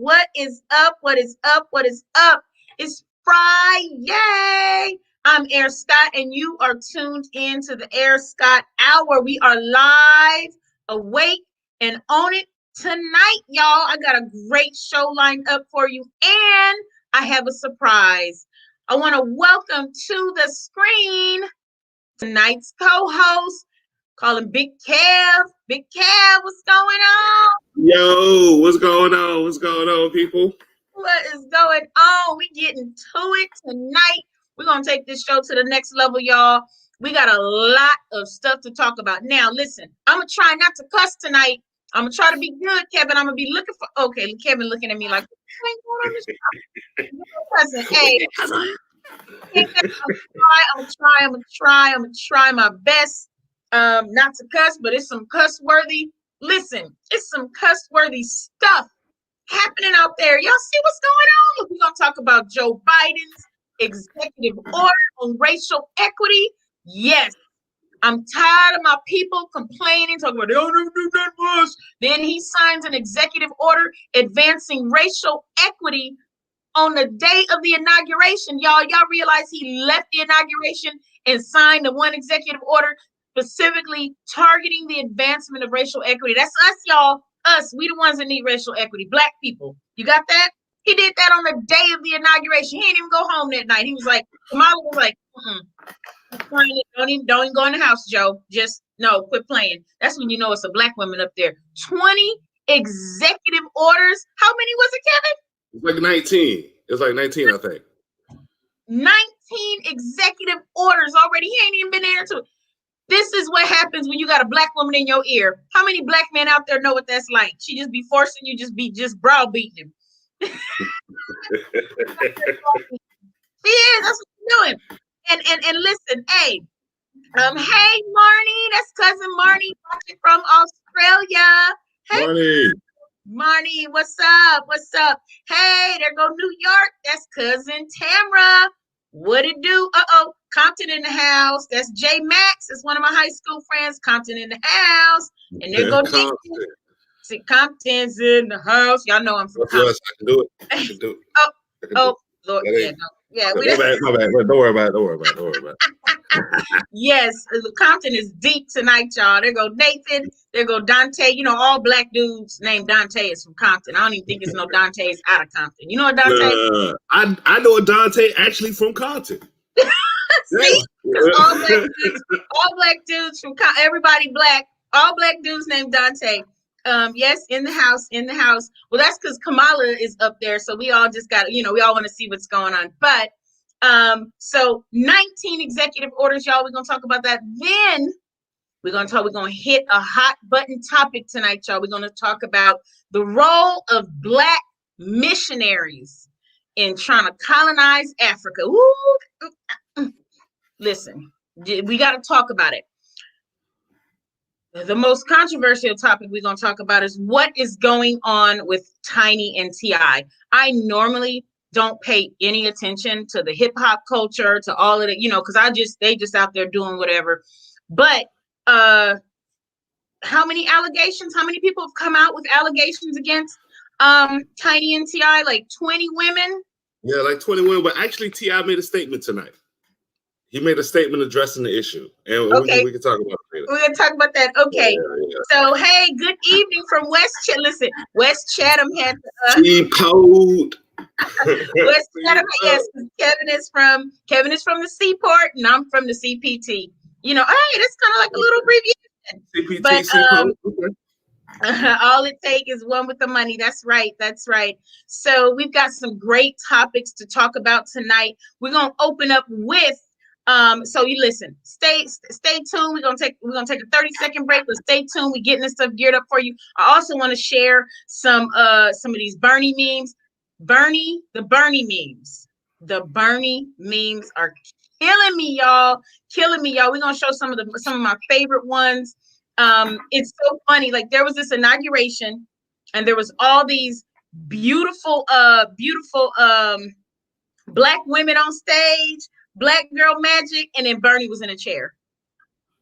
What is up? What is up? What is up? It's Friday. I'm Air Scott, and you are tuned in to the Air Scott Hour. We are live, awake, and on it tonight, y'all. I got a great show lined up for you, and I have a surprise. I want to welcome to the screen tonight's co-host. Call him Big Kev. Big Kev, what's going on? Yo, what's going on? What's going on, people? What is going on? We getting to it tonight. We're going to take this show to the next level, y'all. We got a lot of stuff to talk about. Now, listen, I'm going to try not to cuss tonight. I'm going to try to be good, Kevin. I'm going to be looking for... Okay, Kevin looking at me like, what ain't going on this show? Hey, I'm going to try my best. Not to cuss, but it's some cuss-worthy. Listen, it's some cuss-worthy stuff happening out there. Y'all see what's going on? We're going to talk about Joe Biden's executive order on racial equity. Yes, I'm tired of my people complaining, talking about they don't do nothing for us. Then he signs an executive order advancing racial equity on the day of the inauguration. Y'all realize he left the inauguration and signed the one executive order specifically targeting the advancement of racial equity. That's us, y'all. Us. We the ones that need racial equity. Black people. You got that? He did that on the day of the inauguration. He didn't even go home that night. He was like, Kamala was like, don't even go in the house, Joe. Just, no, quit playing. That's when you know it's a black woman up there. 20 executive orders. How many was it, Kevin? It's like 19. It's like 19, I think. 19 executive orders already. He ain't even been there to it. This is what happens when you got a black woman in your ear. How many black men out there know what that's like? She just be forcing you, just browbeating him. She is. That's what she's doing. And listen, hey, Marnie, that's cousin Marnie watching from Australia. Hey, Marnie, what's up? What's up? Hey, there go New York. That's cousin Tamra. What it do? Compton in the house. That's J Max. It's one of my high school friends. Compton in the house. And there go Compton. See, Compton's in the house. Y'all know I'm from Compton. Yes, I can do it. I can do it. Lord, yeah, no. Yeah, my bad. Don't worry about it. Yes, Compton is deep tonight, y'all. There go Nathan. There go Dante. You know, all black dudes named Dante is from Compton. I don't even think it's no Dante's out of Compton. You know what Dante? I know a Dante actually from Compton. See, all black dudes from everybody black. All black dudes named Dante. Yes, in the house. Well, that's because Kamala is up there, so we all just got, we all want to see what's going on. But so 19 executive orders, y'all. We're gonna talk about that. Then we're gonna hit a hot button topic tonight, y'all. We're gonna talk about the role of Black missionaries in trying to colonize Africa. Ooh. Listen, we got to talk about it. The most controversial topic we're going to talk about is what is going on with Tiny and T.I. I normally don't pay any attention to the hip hop culture, to all of it, because they just out there doing whatever. But how many people have come out with allegations against Tiny and T.I.? Like 20 women? Yeah, like 20 women. But actually, T.I. made a statement tonight. He made a statement addressing the issue, and we can talk about it later. We're gonna talk about that. Okay. Yeah. So, hey, good evening from West Chatham. Listen, West Chatham had Seaport. West Chatham, yes. Kevin is from the Seaport, and I'm from the CPT. Hey, that's kind of like a little abbreviation. CPT, but all it takes is one with the money. That's right. So we've got some great topics to talk about tonight. We're gonna open up with. So you listen, stay tuned. We're gonna take a 30-second break, but stay tuned. We're getting this stuff geared up for you. I also want to share some of these Bernie memes. The Bernie memes are killing me, y'all. We're gonna show some of my favorite ones. It's so funny. Like, there was this inauguration, and there was all these beautiful Black women on stage. Black girl magic, and then Bernie was in a chair.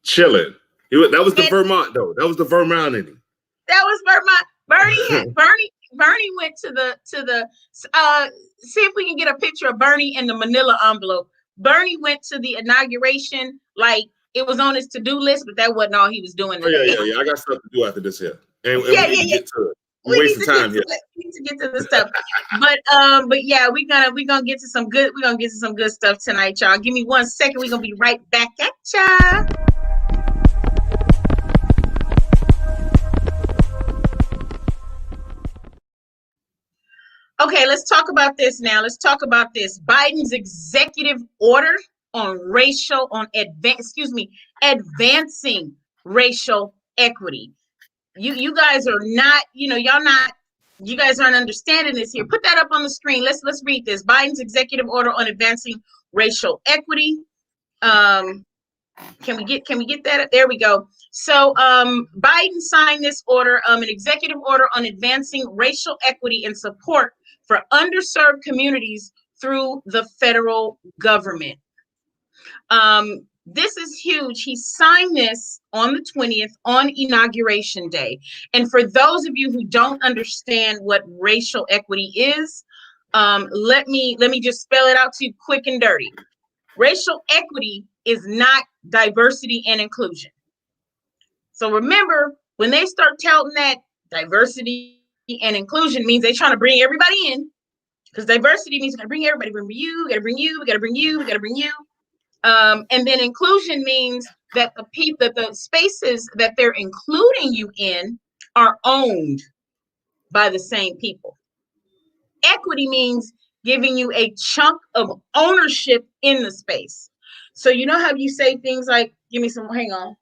Chilling. That was the Vermont, though. That was the Vermont in him. That was Vermont. Bernie Bernie went to the see if we can get a picture of Bernie in the manila envelope. Bernie went to the inauguration like it was on his to-do list, but that wasn't all he was doing today. Yeah. I got stuff to do after this here. And we Yeah, need to get to it. We wasting time here. We need to get to the stuff. But yeah, we're gonna get to some good stuff tonight, y'all. Give me 1 second. We're gonna be right back at ya. Okay, let's talk about this now. Let's talk about this. Biden's executive order on advancing racial equity. You guys are not, you guys aren't understanding this here. Put that up on the screen. Let's read this. Biden's executive order on advancing racial equity. Can we get that? There we go. So Biden signed this order, an executive order on advancing racial equity and support for underserved communities through the federal government. This is huge. He signed this on the 20th on Inauguration Day. And for those of you who don't understand what racial equity is, let me just spell it out to you quick and dirty. Racial equity is not diversity and inclusion. So remember, when they start touting that diversity and inclusion means they're trying to bring everybody in, because diversity means we got to bring everybody, bring you, we got to bring you, we got to bring you, we got to bring you. And then inclusion means that the spaces that they're including you in are owned by the same people. Equity means giving you a chunk of ownership in the space. So you know how you say things like, give me some, hang on.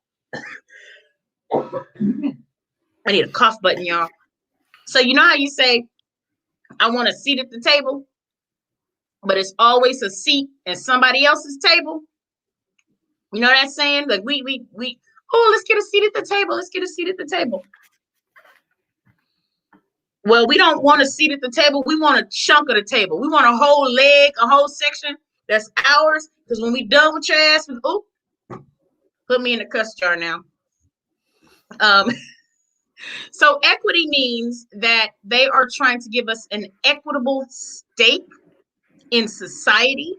I need a cough button, y'all. So you know how you say, I want a seat at the table, but it's always a seat at somebody else's table. You know that saying? Like we let's get a seat at the table. Let's get a seat at the table. Well, we don't want a seat at the table. We want a chunk of the table. We want a whole leg, a whole section that's ours. Because when we done with your ass, put me in the cuss jar now. So equity means that they are trying to give us an equitable stake in society,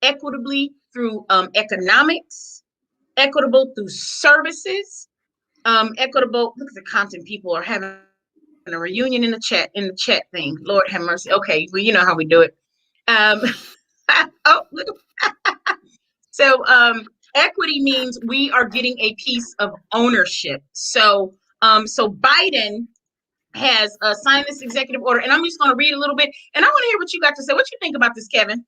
equitably through economics, equitable through services, equitable. Look at the Compton people are having a reunion in the chat thing. Lord have mercy. Okay, well, you know how we do it. So equity means we are getting a piece of ownership. So Biden has signed this executive order, and I'm just going to read a little bit, and I want to hear what you got to say. What you think about this, Kevin?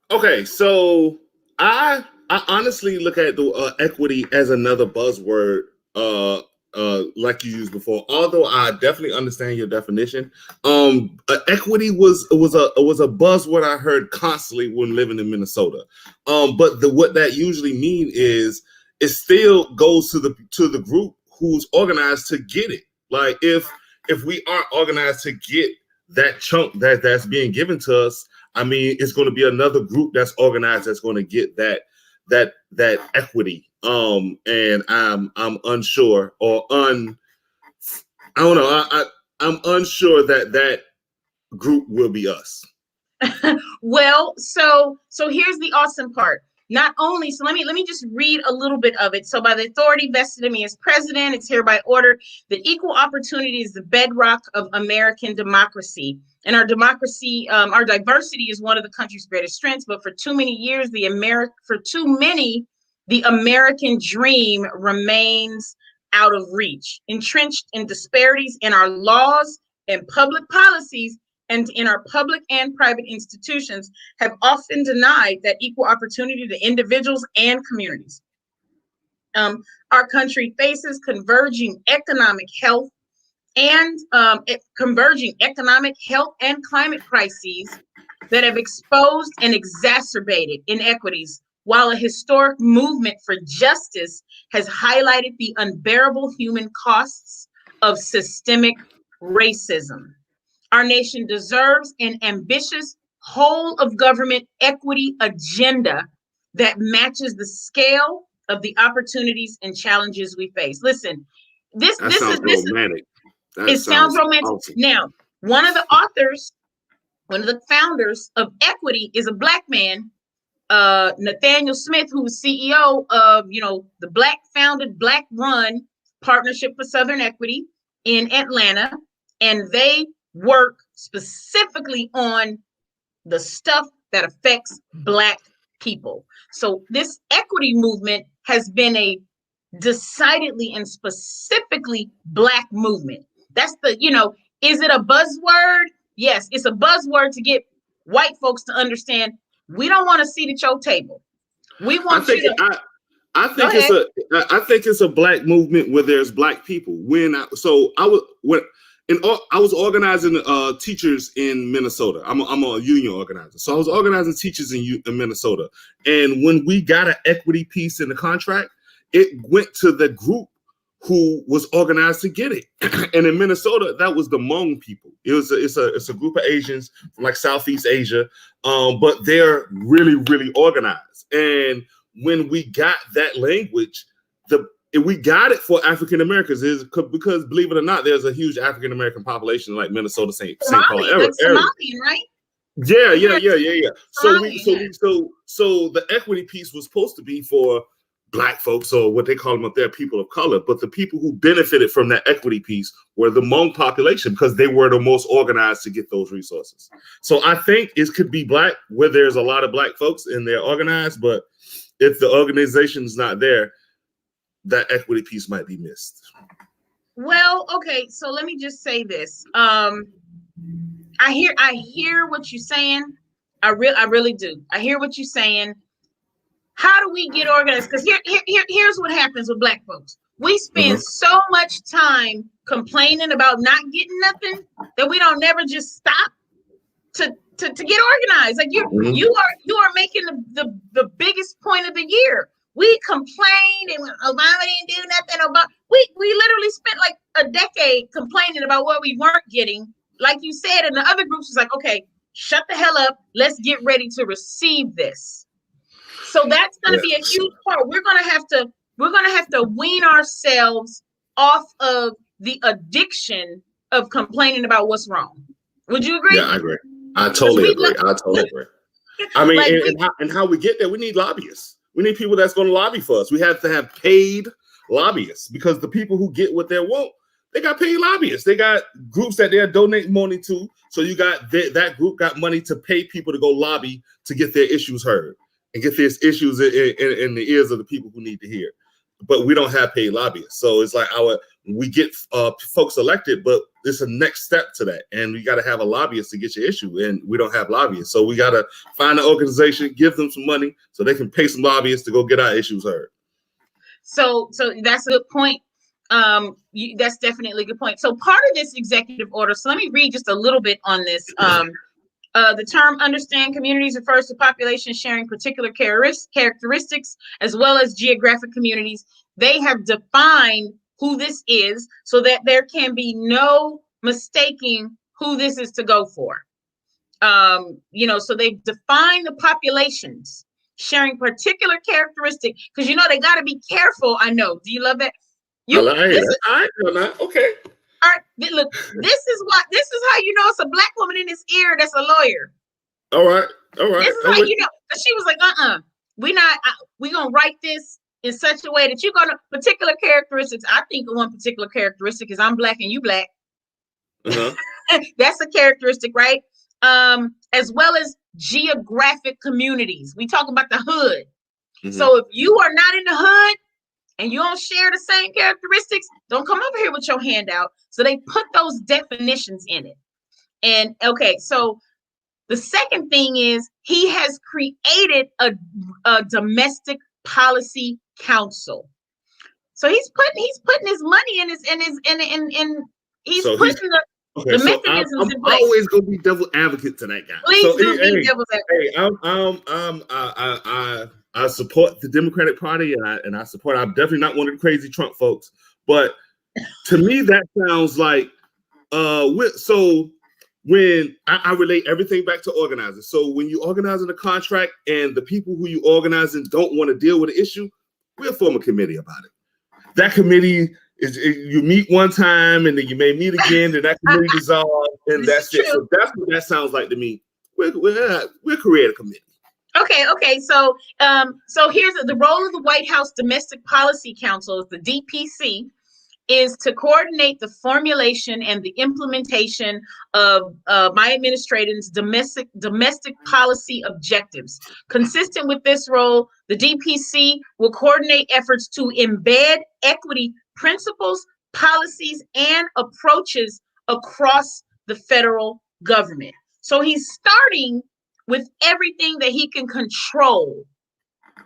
Okay, so I honestly look at the equity as another buzzword, like you used before. Although I definitely understand your definition, equity was a buzzword I heard constantly when living in Minnesota. But what that usually mean is it still goes to the group who's organized to get it. Like if we aren't organized to get that chunk that's being given to us, I mean, it's going to be another group that's organized that's going to get that equity. And I'm unsure I'm unsure that group will be us. Well, so here's the awesome part. Not only, so let me just read a little bit of it. So by the authority vested in me as president, it's hereby ordered that equal opportunity is the bedrock of American democracy. And our democracy, our diversity is one of the country's greatest strengths. But for too many years, the American dream remains out of reach, entrenched in disparities in our laws and public policies, and in our public and private institutions have often denied that equal opportunity to individuals and communities. Our country faces converging economic health and climate crises that have exposed and exacerbated inequities, while a historic movement for justice has highlighted the unbearable human costs of systemic racism. Our nation deserves an ambitious whole of government equity agenda that matches the scale of the opportunities and challenges we face. Listen, this is romantic. It sounds romantic. Awesome. Now, one of the founders of Equity is a Black man, Nathaniel Smith, who's CEO of, the Black-founded, Black-run Partnership for Southern Equity in Atlanta. And they work specifically on the stuff that affects Black people. So this equity movement has been a decidedly and specifically Black movement. That's is it a buzzword? Yes, it's a buzzword to get white folks to understand we don't want to sit at your table. We want I think it's a Black movement where there's Black people. I was organizing teachers in Minnesota. I'm a union organizer. So I was organizing teachers in Minnesota. And when we got an equity piece in the contract, it went to the group who was organized to get it. And in Minnesota, that was the Hmong people. It's a group of Asians from like Southeast Asia, but they're really, really organized. And when we got that language, we got it for African Americans because, believe it or not, there's a huge African American population like Minnesota, St. Paul area. Somalian, right? Yeah. So the equity piece was supposed to be for Black folks, or what they call them up there, people of color. But the people who benefited from that equity piece were the Hmong population because they were the most organized to get those resources. So I think it could be Black where there's a lot of Black folks and they're organized, but if the organization is not there, that equity piece might be missed. Well, okay, so let me just say this. I hear what you're saying. I really do. I hear what you're saying. How do we get organized? Because here's what happens with Black folks. We spend so much time complaining about not getting nothing that we don't never just stop to get organized. Like you are making the biggest point of the year. We complained and Obama didn't do nothing about. We literally spent like a decade complaining about what we weren't getting. Like you said, and the other groups was like, okay, shut the hell up. Let's get ready to receive this. So that's going to be a huge part. We're going to have to wean ourselves off of the addiction of complaining about what's wrong. Would you agree? Yeah, I agree. I totally agree. I mean, and how we get there, we need lobbyists. We need people that's going to lobby for us. We have to have paid lobbyists because the people who get what they want, they got paid lobbyists. They got groups that they're donating money to. So you got that group got money to pay people to go lobby to get their issues heard and get these issues in the ears of the people who need to hear. But we don't have paid lobbyists. So it's like we get folks elected, but it's a next step to that. And we got to have a lobbyist to get your issue. And we don't have lobbyists. So we got to find an organization, give them some money so they can pay some lobbyists to go get our issues heard. So that's a good point. That's definitely a good point. So part of this executive order, so let me read just a little bit on this. The term understand communities refers to populations sharing particular characteristics as well as geographic communities. They have defined who this is so that there can be no mistaking who this is to go for. So they've defined the populations sharing particular characteristics because, they got to be careful. I know. Do you love that? I know that. Okay. All right, look, this is how you know it's a Black woman in his ear that's a lawyer. All right. This is how you know. She was like, we're going to write this in such a way that you're going to, particular characteristics. I think one particular characteristic is I'm Black and you Black. That's a characteristic, right? As well as geographic communities. We talk about the hood. So if you are not in the hood, and you don't share the same characteristics, don't come over here with your hand out. So they put those definitions in it. And okay, so the second thing is he has created a domestic policy council. So he's putting his money in the mechanisms in place. I'm always gonna be devil advocate to that guy. Please do be devil's advocate. I support the Democratic Party, and I'm definitely not one of the crazy Trump folks. But to me, that sounds like so when I relate everything back to organizing. So when you organize in a contract and the people who you organizing don't want to deal with the issue, we'll form a committee about it. That committee You meet one time and then you may meet again, and that committee dissolves, and that's it. So that's what that sounds like to me. We'll create a committee. Okay. So here's the role of the White House Domestic Policy Council, the DPC, is to coordinate the formulation and the implementation of my administration's domestic policy objectives. Consistent with this role, the DPC will coordinate efforts to embed equity principles, policies, and approaches across the federal government. So he's starting with everything that he can control,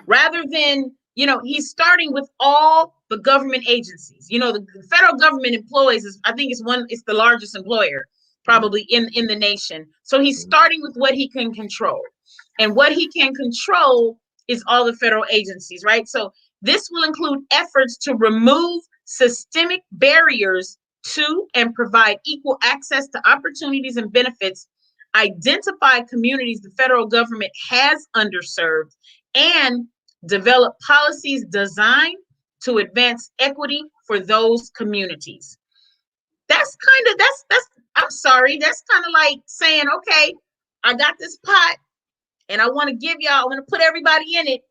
rather than, he's starting with all the government agencies. The federal government employs, I think it's the largest employer probably in the nation. So he's starting with what he can control. And what he can control is all the federal agencies, right? So this will include efforts to remove systemic barriers to and provide equal access to opportunities and benefits, identify communities the federal government has underserved, and develop policies designed to advance equity for those communities. That's I'm sorry, that's kind of like saying, okay, I got this pot and I want to put everybody in it.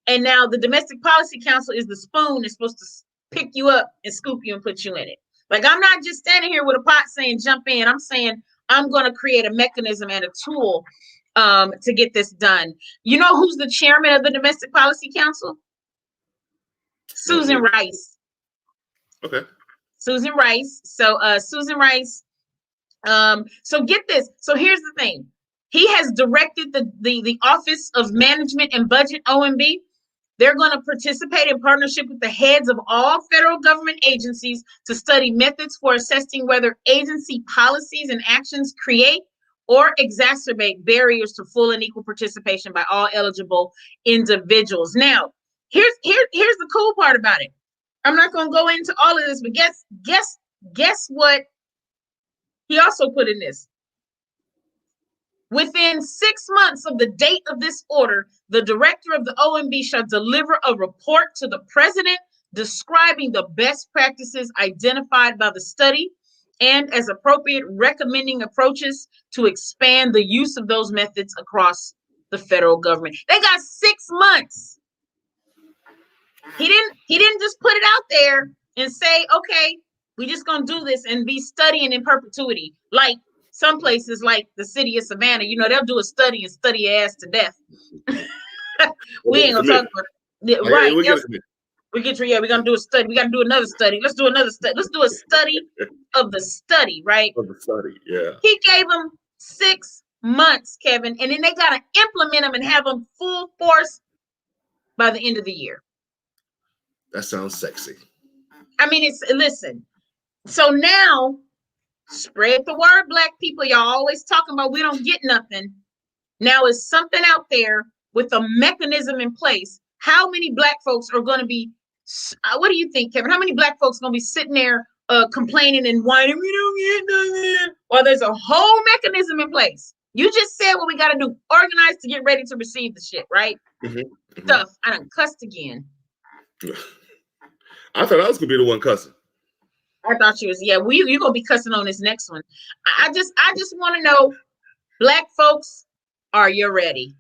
And now the Domestic Policy Council is the spoon that's supposed to pick you up and scoop you and put you in it. Like, I'm not just standing here with a pot saying jump in. I'm saying I'm going to create a mechanism and a tool to get this done. You know who's the chairman of the Domestic Policy Council? Susan Rice. Okay. Susan Rice. So Susan Rice. So get this. So here's the thing. He has directed the Office of Management and Budget, OMB. They're going to participate in partnership with the heads of all federal government agencies to study methods for assessing whether agency policies and actions create or exacerbate barriers to full and equal participation by all eligible individuals. Now, here's the cool part about it. I'm not going to go into all of this, but guess what he also put in this. Within 6 months of the date of this order, the director of the OMB shall deliver a report to the president describing the best practices identified by the study and, as appropriate, recommending approaches to expand the use of those methods across the federal government. They got 6 months. He didn't just put it out there and say, okay, we just gonna do this and be studying in perpetuity. Like some places, like the city of Savannah, they'll do a study and study your ass to death. We ain't gonna talk about it. Right. We're gonna do a study. We gotta do another study. Let's do another study. Let's do a study of the study, right? Of the study, yeah. He gave them 6 months, Kevin, and then they gotta implement them and have them full force by the end of the year. That sounds sexy. I mean, listen. So now, spread the word, Black people. Y'all always talking about we don't get nothing. Now is something out there with a mechanism in place. How many Black folks are going to be, what do you think, Kevin? How many Black folks are going to be sitting there complaining and whining, we don't get nothing? Well, there's a whole mechanism in place. You just said what we got to do, organize to get ready to receive the shit, right? Mm-hmm. Stuff. I done cussed again. I thought I was going to be the one cussing. I thought you was, you're going to be cussing on this next one. I just want to know, Black folks, are you ready?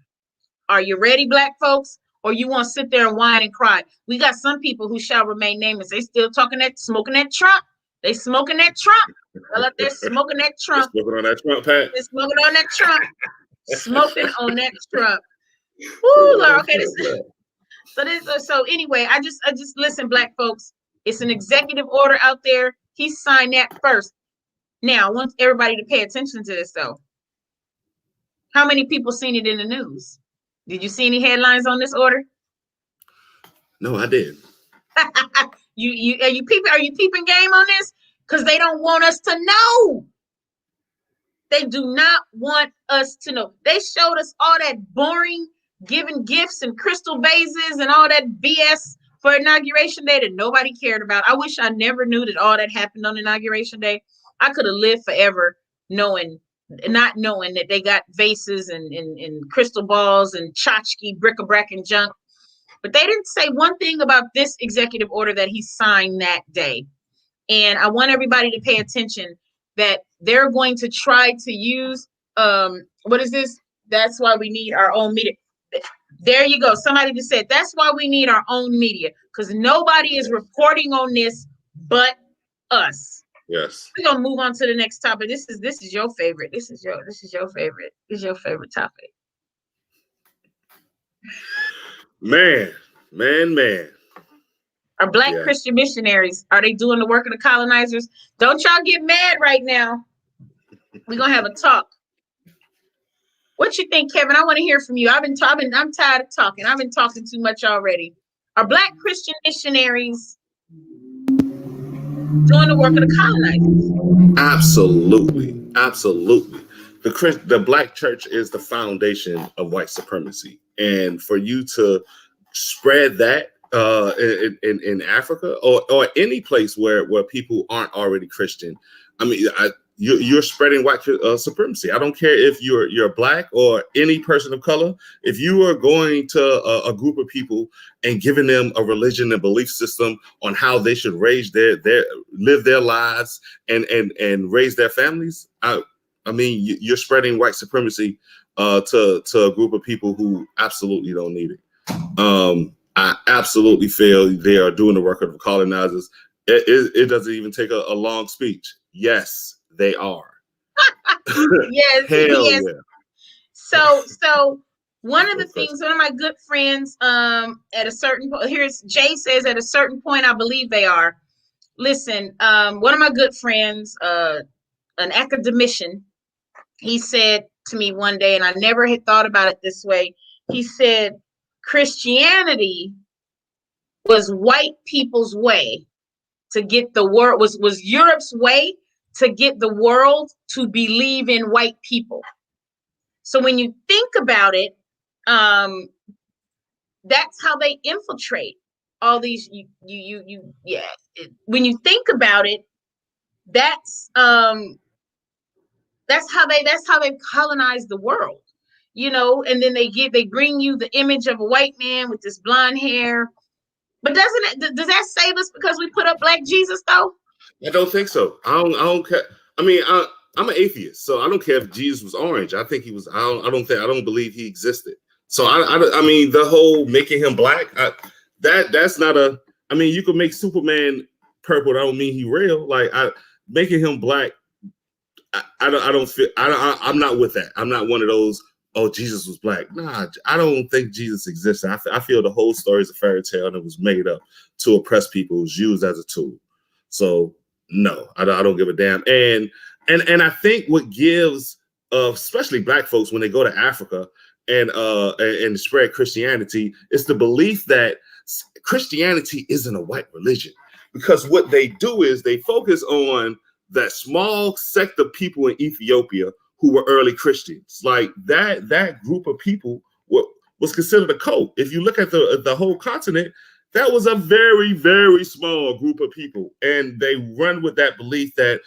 Are you ready, Black folks? Or you want to sit there and whine and cry? We got some people who shall remain nameless. They still smoking that Trump. They smoking that Trump. Well, up there smoking that Trump. Smoking on that Trump, Pat. They're smoking on that Trump. Smoking on that Trump. Woo, Lord, okay. So anyway, I just listen, Black folks. It's an executive order out there. He signed that first. Now, I want everybody to pay attention to this, though. How many people seen it in the news? Did you see any headlines on this order? No, I didn't. Are you peeping game on this? Because they don't want us to know. They do not want us to know. They showed us all that boring giving gifts and crystal vases and all that BS for Inauguration Day that nobody cared about. I wish I never knew that all that happened on Inauguration Day. I could have lived forever not knowing that they got vases and crystal balls and tchotchke bric-a-brac and junk. But they didn't say one thing about this executive order that he signed that day. And I want everybody to pay attention that they're going to try to use, what is this? That's why we need our own media. There you go. Somebody just said, that's why we need our own media, because nobody is reporting on this but us. Yes. We're gonna move on to the next topic. This is your favorite. This is your favorite. This is your favorite topic. Man. Are Black Christian missionaries, are they doing the work of the colonizers? Don't y'all get mad right now. We're gonna have a talk. What you think, Kevin? I want to hear from you. I'm tired of talking. I've been talking too much already. Are Black Christian missionaries doing the work of the colonizers? Absolutely. The Black church is the foundation of white supremacy. And for you to spread that in Africa or any place where people aren't already Christian, I mean, you're spreading white supremacy. I don't care if you're Black or any person of color. If you are going to a group of people and giving them a religion and belief system on how they should live their lives and raise their families, I mean, you're spreading white supremacy to a group of people who absolutely don't need it. I absolutely feel they are doing the work of the colonizers. It doesn't even take a long speech. Yes, they are. Yes. Hell yeah. So one of the things, one of my good friends, at a certain point, here's Jay says, at a certain point, I believe they are. Listen, one of my good friends, an academician, he said to me one day, and I never had thought about it this way. He said, Christianity was white people's way to get the world, was Europe's way to get the world to believe in white people. So when you think about it, that's how they infiltrate all these. When you think about it, that's how they colonize the world, and then they bring you the image of a white man with this blonde hair. But does that save us because we put up Black Jesus though? I don't think so. I don't care. I mean, I'm an atheist, so I don't care if Jesus was orange. I think he was. I don't believe he existed. So I mean, the whole making him black, that's not a. I mean, you could make Superman purple. That don't mean he real. Like making him black. I don't feel. I'm not with that. I'm not one of those. Oh, Jesus was black. Nah, I don't think Jesus existed. I feel the whole story is a fairy tale and it was made up to oppress people. It was used as a tool. So no, I don't give a damn. And I think what gives, especially Black folks when they go to Africa and spread Christianity, is the belief that Christianity isn't a white religion. Because what they do is they focus on that small sect of people in Ethiopia who were early Christians. Like that group of people was considered a cult. If you look at the whole continent, that was a very, very small group of people. And they run with that belief that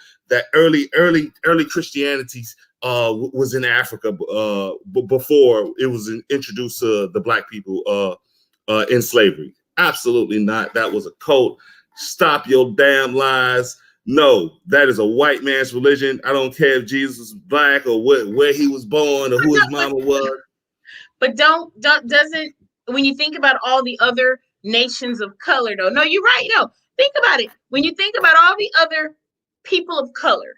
early Christianity was in Africa before it was introduced to the Black people in slavery. Absolutely not. That was a cult. Stop your damn lies. No, that is a white man's religion. I don't care if Jesus was Black or where he was born or who his mama was. But doesn't when you think about all the other nations of color, though. No, you're right. No, think about it. When you think about all the other people of color,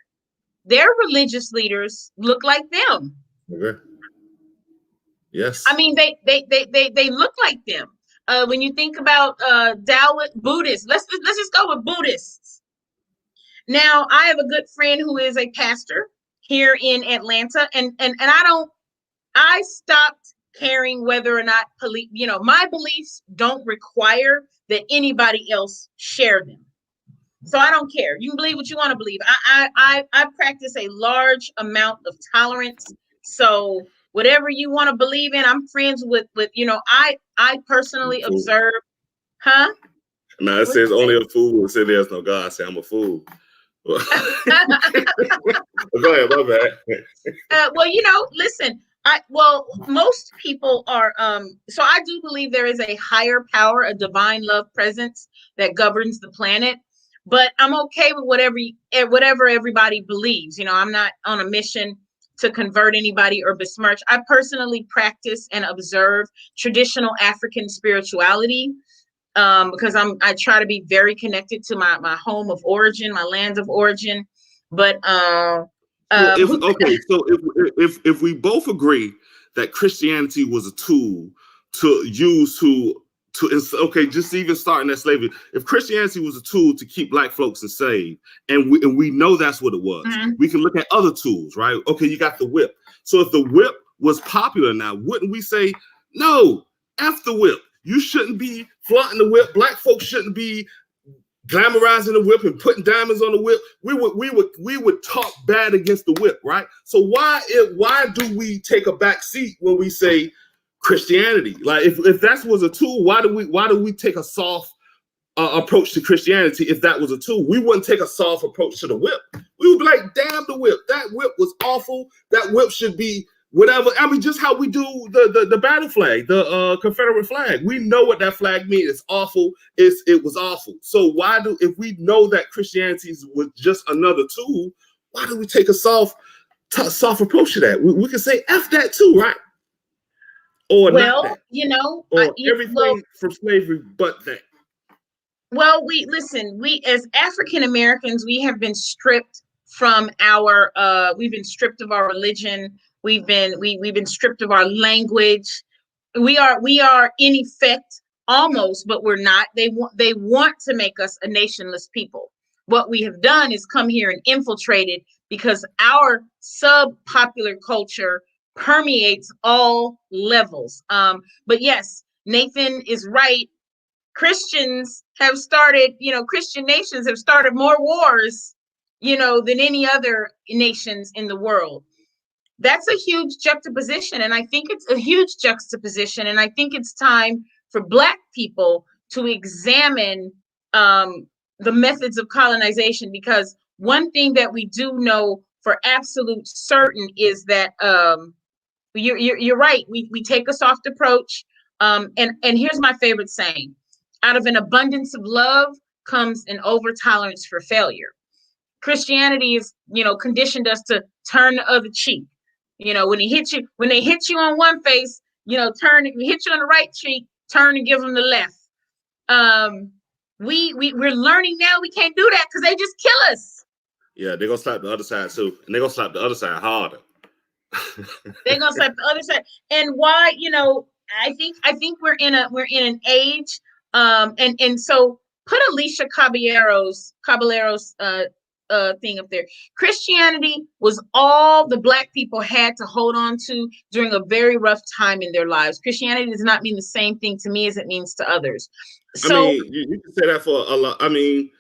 their religious leaders look like them. Okay. Yes. I mean, they look like them. When you think about Taoist Buddhists, let's just go with Buddhists. Now, I have a good friend who is a pastor here in Atlanta, and I stopped caring whether or not my beliefs don't require that anybody else share them. So I don't care. You can believe what you want to believe. I practice a large amount of tolerance. So whatever you want to believe in, I'm friends with I personally observe. Huh? No, it says only a fool will say there's no God. I say I'm a fool. Go ahead, my bad. Well, listen, Most people are so I do believe there is a higher power, a divine love presence that governs the planet, but I'm okay with whatever everybody believes. I'm not on a mission to convert anybody or besmirch. I personally practice and observe traditional African spirituality, because I try to be very connected to my home of origin, my land of origin. But so if we both agree that Christianity was a tool to use just even starting at slavery, if Christianity was a tool to keep black folks enslaved, and we know that's what it was, we can look at other tools, right? Okay, you got the whip. So if the whip was popular now, wouldn't we say, no, F the whip? You shouldn't be flaunting the whip. Black folks shouldn't be glamorizing the whip and putting diamonds on the whip. We would talk bad against the whip, right? So why do we take a back seat when we say Christianity? Like if that was a tool, why do we take a soft approach to Christianity? If that was a tool, we wouldn't take a soft approach to the whip. We would be like, damn the whip. That whip was awful. That whip should be whatever. I mean, just how we do the battle flag, the Confederate flag. We know what that flag means. It's awful. It was awful. So if we know that Christianity was just another tool, why do we take a soft approach to that? We can say F that too, right? Or not that. Or everything from slavery but that. Well, we as African Americans, we have been stripped from we've been stripped of our religion. We've been stripped of our language. We are in effect almost, but we're not. They want to make us a nationless people. What we have done is come here and infiltrated, because our subpopular culture permeates all levels. But yes, Nathan is right. Christians have started, Christian nations have started more wars, than any other nations in the world. That's a huge juxtaposition. And I think it's a huge juxtaposition. And I think it's time for Black people to examine the methods of colonization, because one thing that we do know for absolute certain is that you're right. We take a soft approach. And here's my favorite saying: out of an abundance of love comes an over tolerance for failure. Christianity is, conditioned us to turn the other cheek. When they hit you on one face, turn. Hit you on the right cheek, turn and give them the left. We're learning now we can't do that because they just kill us. Yeah, they're gonna slap the other side too, and they're gonna slap the other side harder. They're gonna slap the other side. And why? I think we're in an age. And so put Alicia Caballero's thing up there. Christianity was all the Black people had to hold on to during a very rough time in their lives. Christianity does not mean the same thing to me as it means to others. So I mean, you can say that for a lot. I mean,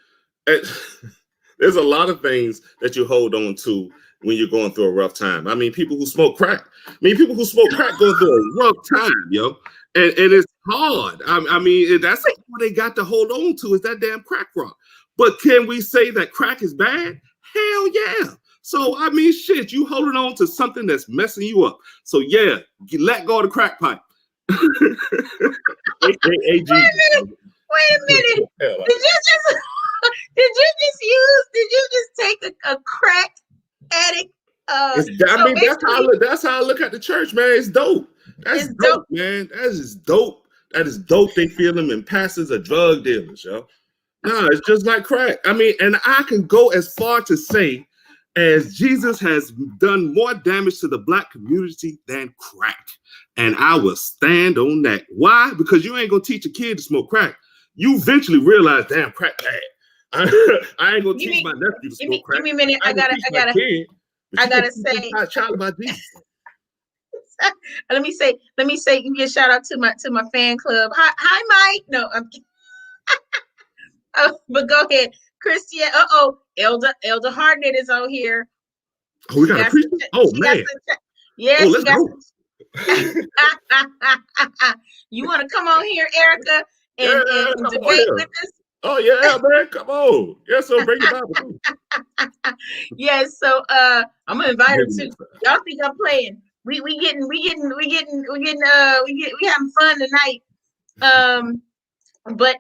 there's a lot of things that you hold on to when you're going through a rough time. I mean, people who smoke crack. People who smoke crack go through a rough time, yo. And it's hard. I mean, that's all they got to hold on to is that damn crack rock. But can we say that crack is bad? Hell yeah. So, I mean, shit, you holding on to something that's messing you up. So, yeah, you let go of the crack pipe. Wait a minute. Did you just take a crack addict? That's how I look at the church, man. It's dope. That's dope, man. That is dope. That is dope. They feel them in pastors or drug dealers, yo. No, it's just like crack. I mean, and I can go as far to say, as Jesus has done more damage to the Black community than crack. And I will stand on that. Why? Because you ain't gonna teach a kid to smoke crack. You eventually realize, damn, crack bad. I ain't gonna teach my nephew to smoke crack. Give me a minute. I gotta say, child about Jesus. let me say, give me a shout out to my fan club. Hi, Mike. No, I'm kidding. But go ahead, Christian. Elder Hardnett is on here. Oh, we got a preacher. Oh man. Yes, let's go. You want to come on here, Erica, and debate with us? Oh yeah, man, come on. Yeah, so bring it Bible. Yes, so I'm gonna invite her too. Y'all think I'm playing? we having fun tonight. But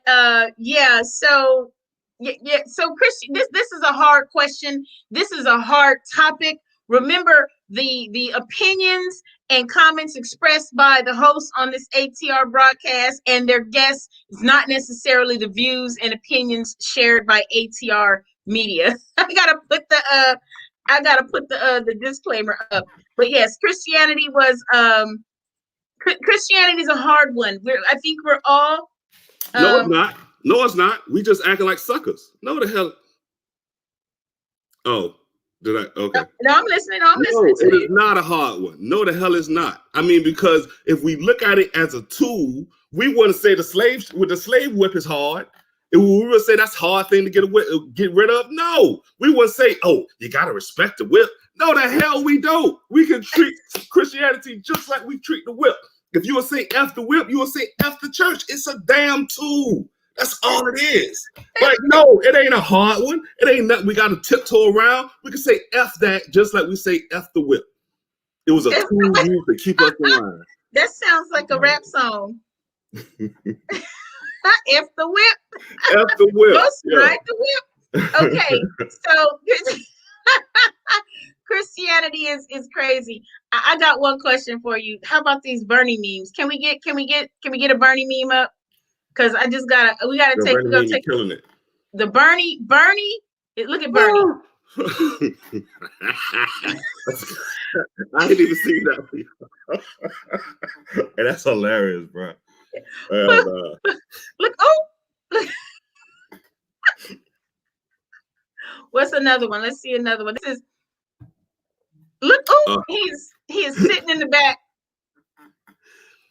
yeah, so yeah, so Christian, this is a hard question. This is a hard topic. Remember, the opinions and comments expressed by the hosts on this ATR broadcast and their guests is not necessarily the views and opinions shared by ATR media. I gotta put the disclaimer up. But yes, Christianity is a hard one. I think we're all No, it's not. No, it's not. We just acting like suckers. No, the hell. Oh, did I? Okay. No, I'm listening. No, it is not a hard one. No, the hell is not. I mean, because if we look at it as a tool, we wouldn't say the slave whip is hard. We would say that's a hard thing to get rid of. No, we would say, oh, you gotta respect the whip. No, the hell we don't. We can treat Christianity just like we treat the whip. If you would say F the whip, you would say F the church. It's a damn tool. That's all it is. Like, no, it ain't a hard one. It ain't nothing we got to tiptoe around. We can say F that just like we say F the whip. It was a tool used to keep us in line. That sounds like a rap song. F the whip. F the whip. Let's ride the whip. Okay, so Christianity is crazy. I got one question for you. How about these Bernie memes? Can we get a Bernie meme up? Because we gotta take killing it. The Bernie. Look at Bernie. I didn't even see that. And that's hilarious, bro. Look. What's another one? Let's see another one. This is he is sitting in the back.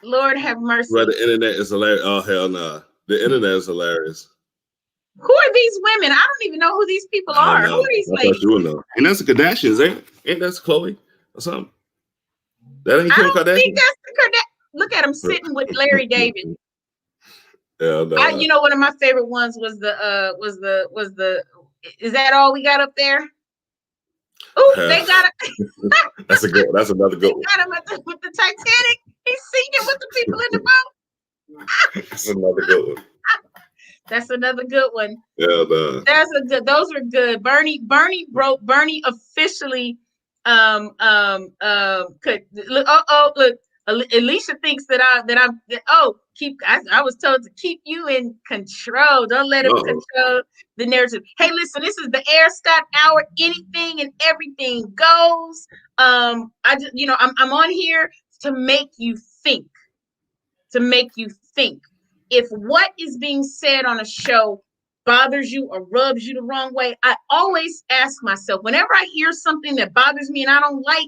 Lord have mercy. Bro, the internet is hilarious. Oh, hell no. Nah. The internet is hilarious. Who are these women? I don't even know who these people are. Who are these ladies? And that's the Kardashians, ain't that Chloe or something? That ain't Kim Kardashian? I think that's the Kardashian. Look at him sitting with Larry David. Yeah, no. One of my favorite ones was the is that all we got up there? Oh, they got it. That's another good one. They got him with the Titanic. He's singing with the people in the boat. That's another good one. That's another good one. Yeah, those are good. Bernie officially could look. Look. Alicia thinks that I was told to keep you in control. Don't let him control the narrative. Hey, listen, this is the Air Scott Hour. Anything and everything goes. I'm on here to make you think. If what is being said on a show bothers you or rubs you the wrong way, I always ask myself, whenever I hear something that bothers me and I don't like,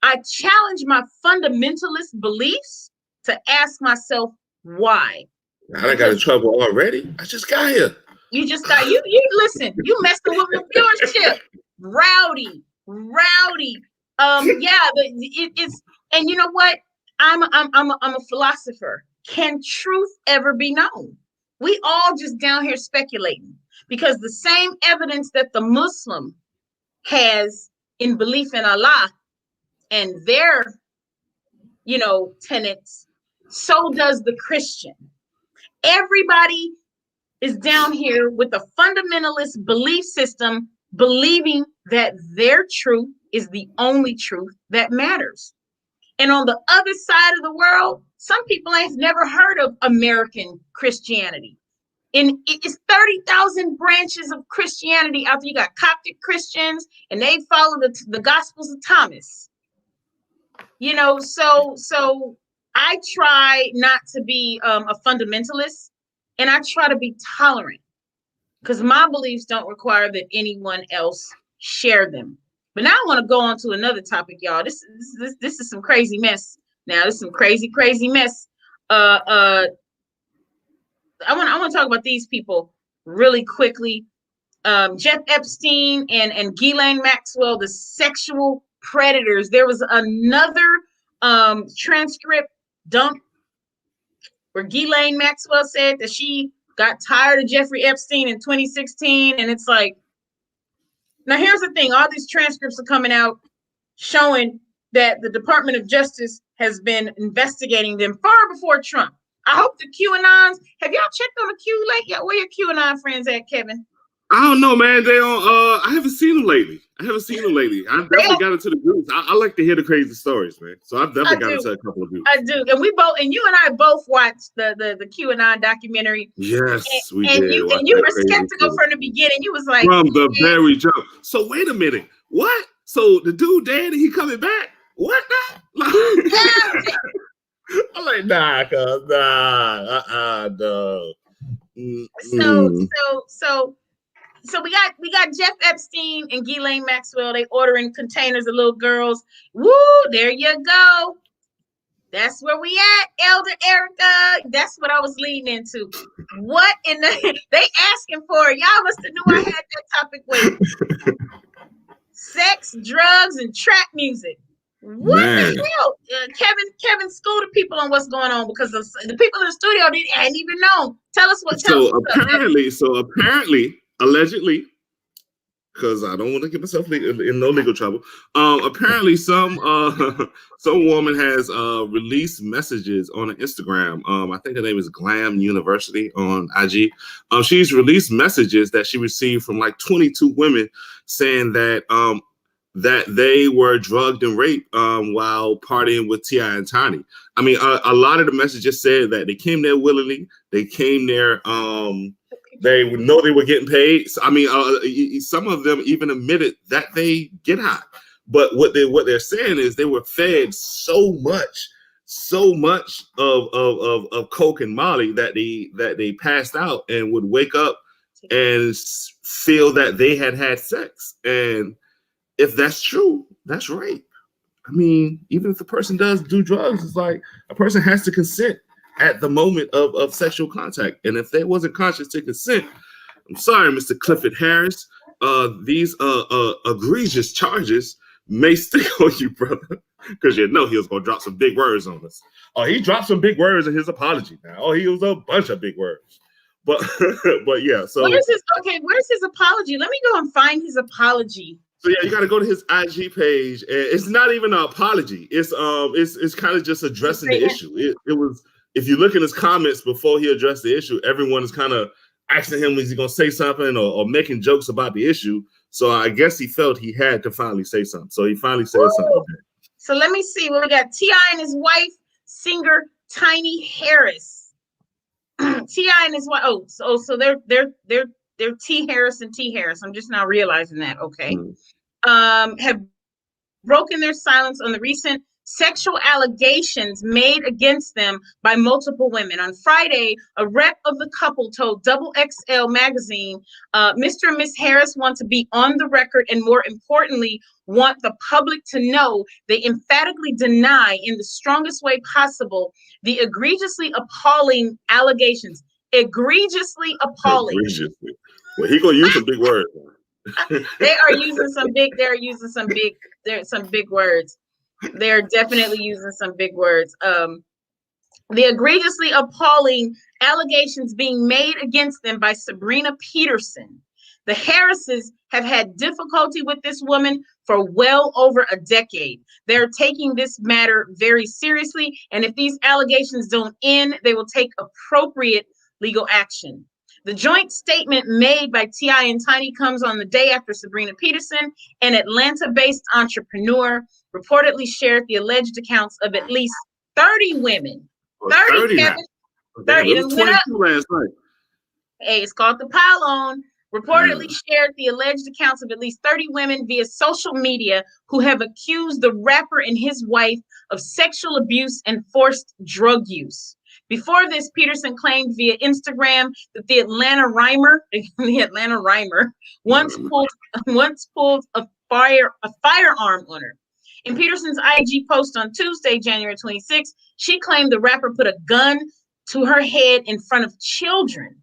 I challenge my fundamentalist beliefs to ask myself why. I got in trouble already. I just got here. You just got you listen. You messing with my viewership. Rowdy. It's and you know what? I'm a philosopher. Can truth ever be known? We all just down here speculating because the same evidence that the Muslim has in belief in Allah and their, tenets, so does the Christian. Everybody is down here with a fundamentalist belief system, believing that their truth is the only truth that matters. And on the other side of the world, some people ain't never heard of American Christianity. And it's 30,000 branches of Christianity out there. You got Coptic Christians, and they follow the Gospels of Thomas. So I try not to be a fundamentalist, and I try to be tolerant because my beliefs don't require that anyone else share them. But now I want to go on to another topic, y'all. This is some crazy mess. Now this is some crazy mess. I want to talk about these people really quickly. Jeff Epstein and Ghislaine Maxwell, the sexual predators. There was another transcript dump where Ghislaine Maxwell said that she got tired of Jeffrey Epstein in 2016, and it's like, now here's the thing: all these transcripts are coming out showing that the Department of Justice has been investigating them far before Trump. I hope the QAnons, have y'all checked on the Q lately? Where your QAnon friends at, Kevin? I don't know, man. They on. I haven't seen them lately. I definitely got into the groups. I like to hear the crazy stories, man. So I've definitely got into a couple of groups. I do, and you and I both watched the QAnon documentary. Yes, we did. And you were skeptical from the beginning. You was like, from the very jump. So wait a minute, what? So the dude dead and he coming back? What now? I'm like, nah, cuz no. So we got Jeff Epstein and Ghislaine Maxwell. They ordering containers of little girls. Woo, there you go. That's where we at, Elder Erica. That's what I was leading into. What in the they asking for? Y'all must have knew I had that topic waiting. Sex, drugs, and trap music. What the hell? Kevin, school the people on what's going on, because the people in the studio hadn't even known. Tell us what. Apparently, allegedly, because I don't want to get myself in no legal trouble. Apparently, some woman has released messages on Instagram. I think her name is Glam University on IG. She's released messages that she received from like 22 women saying that that they were drugged and raped while partying with T.I. and Tiny. I mean, a lot of the messages said that they came there willingly. They came there. They would know they were getting paid. So, I mean, some of them even admitted that they get high. But what they're saying is they were fed so much of coke and Molly that they passed out and would wake up and feel that they had sex. And if that's true, that's rape. I mean, even if the person does do drugs, it's like a person has to consent at the moment of sexual contact. And if they wasn't conscious to consent, I'm sorry, Mr. Clifford Harris, these egregious charges may stick on you, brother, because you know he was going to drop some big words on us. Oh, he dropped some big words in his apology now. Oh, he was a bunch of big words. But yeah, so where's his apology? Let me go and find his apology. So yeah, you got to go to his IG page, and it's not even an apology. It's kind of just addressing the issue. It was, if you look in his comments before he addressed the issue, everyone is kind of asking him, is he going to say something or making jokes about the issue? So I guess he felt he had to finally say something. So he finally said something. So let me see. Well, we got T.I. and his wife, singer Tiny Harris. T.I. and his wife. So they're T. Harris and T. Harris. I'm just now realizing that. Okay. Have broken their silence on the recent sexual allegations made against them by multiple women. On Friday, a rep of the couple told Double XL magazine, Mr. and Miss Harris want to be on the record, and more importantly, want the public to know they emphatically deny in the strongest way possible the egregiously appalling allegations. Egregiously appalling. Egregiously. Well, he gonna use some big words. They're using some big words. They're definitely using some big words. The egregiously appalling allegations being made against them by Sabrina Peterson. The Harrises have had difficulty with this woman for well over a decade. They're taking this matter very seriously, and if these allegations don't end, they will take appropriate legal action. The joint statement made by T.I. and Tiny comes on the day after Sabrina Peterson, an Atlanta-based entrepreneur, reportedly shared the alleged accounts of at least 30 women. 30, Kevin. 30. It went up. Last night. Hey, it's called the pile on. Reportedly shared the alleged accounts of at least 30 women via social media who have accused the rapper and his wife of sexual abuse and forced drug use. Before this, Peterson claimed via Instagram that the Atlanta Rhymer once pulled a firearm on her. In Peterson's IG post on Tuesday, January 26, she claimed the rapper put a gun to her head in front of children.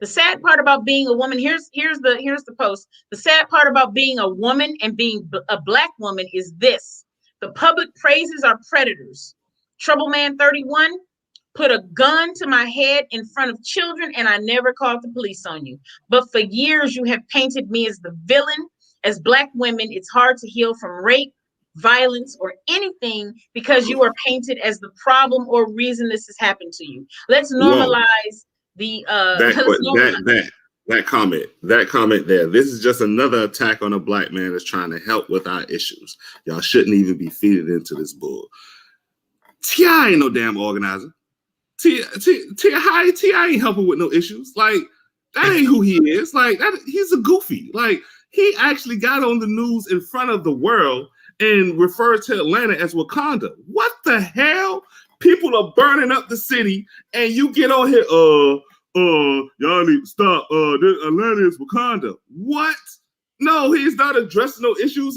The sad part about being a woman, here's the post. The sad part about being a woman and being a Black woman is this: the public praises our predators. Troubleman 31 put a gun to my head in front of children, and I never called the police on you. But for years, you have painted me as the villain. As Black women, it's hard to heal from rape. violence, or anything because you are painted as the problem or reason this has happened to you. Let's Whoa. normalize the That comment there. This is just another attack on a black man that's trying to help with our issues. Y'all shouldn't even be feeding into this bull. T.I. ain't no damn organizer. T.I. ain't helping with no issues. Like, that ain't who he is. Like, he's a goofy. Like, he actually got on the news in front of the world and referred to Atlanta as Wakanda. What the hell? People are burning up the city, and you get on here, y'all need to stop. Atlanta is Wakanda. What? No, he's not addressing no issues.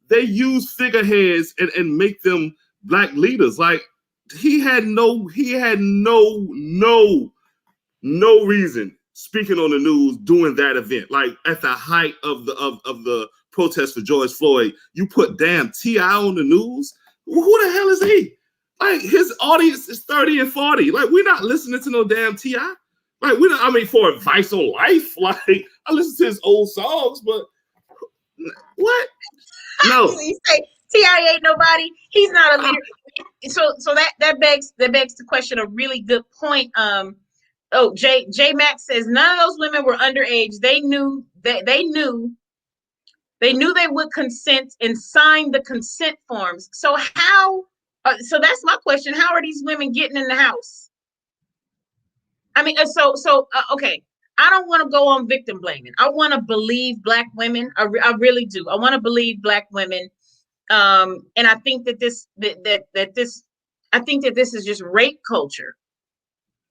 They use figureheads and make them black leaders. Like, he had no reason speaking on the news doing that event. Like, at the height of the protest for George Floyd, you put damn T.I. on the news. Who the hell is he? Like, his audience is 30 and 40. Like, we're not listening to no damn T.I. Like, for advice on life. Like, I listen to his old songs, but what? No. So you say T.I. ain't nobody. He's not a leader. So that begs the question. A really good point. J Max says none of those women were underage. They knew they would consent and sign the consent forms. So how? So that's my question. How are these women getting in the house? I mean, okay. I don't want to go on victim blaming. I want to believe black women. I really do. I want to believe black women. And I think that this is just rape culture.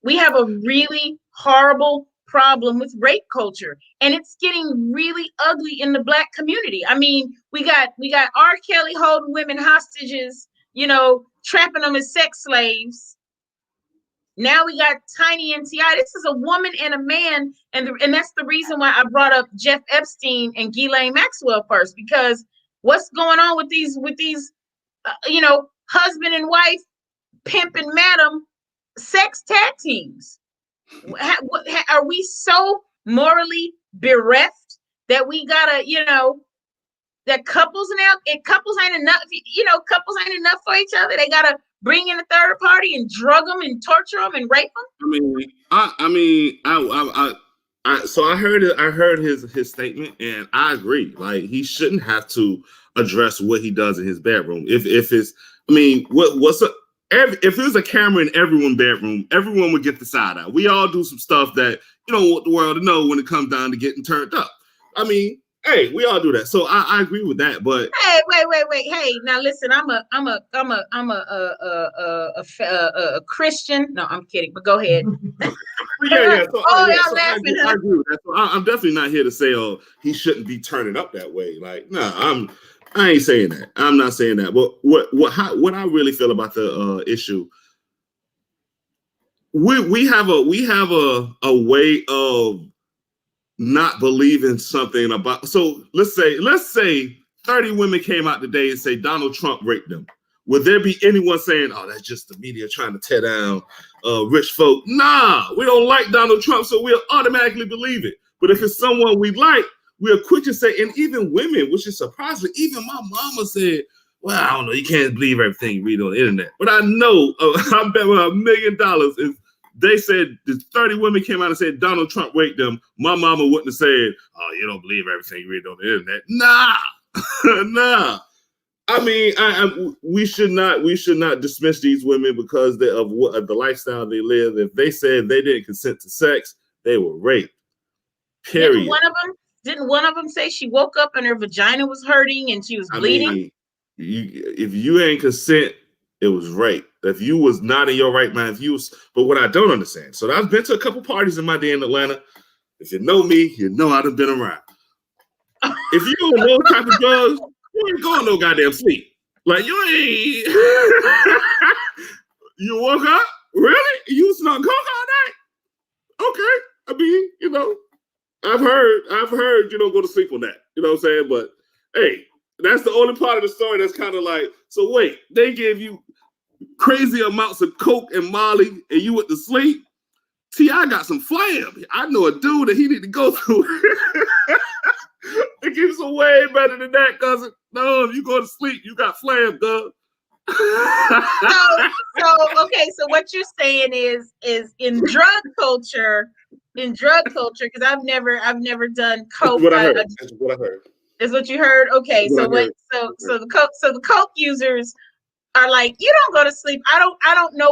We have a really horrible problem with rape culture, and it's getting really ugly in the black community. I mean, we got R. Kelly holding women hostages, trapping them as sex slaves. Now we got Tiny and T.I. This is a woman and a man, and that's the reason why I brought up Jeff Epstein and Ghislaine Maxwell first, because what's going on with these husband and wife, pimp and madam sex tag teams? Are we so morally bereft that we gotta, that couples ain't enough, couples ain't enough for each other? They gotta bring in a third party and drug them and torture them and rape them. So I heard his statement, and I agree. Like, he shouldn't have to address what he does in his bedroom. If it's, if there's a camera in everyone's bedroom, everyone would get the side out. We all do some stuff that you don't want the world to know when it comes down to getting turned up. I mean, hey, we all do that. So I agree with that. But hey, wait. Hey, now listen, I'm a Christian. No, I'm kidding. But go ahead. Yeah. So, I agree with that. So I'm definitely not here to say, he shouldn't be turning up that way. Like, I ain't saying that. I'm not saying that. But what I really feel about the issue, we have a way of not believing something about. So let's say 30 women came out today and say Donald Trump raped them. Would there be anyone saying, "Oh, that's just the media trying to tear down rich folk"? Nah, we don't like Donald Trump, so we'll automatically believe it. But if it's someone we like, we're quick to say, and even women, which is surprising, even my mama said, "Well, I don't know, you can't believe everything you read on the internet." But I know, I bet $1 million if they said 30 women came out and said Donald Trump raped them, my mama wouldn't have said, "Oh, you don't believe everything you read on the internet." Nah. Nah. I mean, we should not dismiss these women because of the lifestyle they live. If they said they didn't consent to sex, they were raped. Period. Didn't one of them say she woke up and her vagina was hurting and she was bleeding? I mean, if you ain't consent, it was rape. If you was not in your right mind, but what I don't understand. So I've been to a couple parties in my day in Atlanta. If you know me, you know I've been around. If you don't know type of drugs, you ain't going no goddamn sleep. Like, you ain't. You woke up? Really? You snuck coke all night? Okay. I mean, I've heard you don't go to sleep on that. You know what I'm saying? But hey, that's the only part of the story that's kind of like, so wait, they gave you crazy amounts of coke and Molly and you went to sleep? T.I. got some flam. I know a dude that he need to go through. It gets way better than that, cousin. No, if you go to sleep, you got flamed, girl. So what you're saying is in drug culture, because I've never done coke. That's what I heard. That's what I heard. Is what you heard? Okay, so the coke users are like, you don't go to sleep. I don't know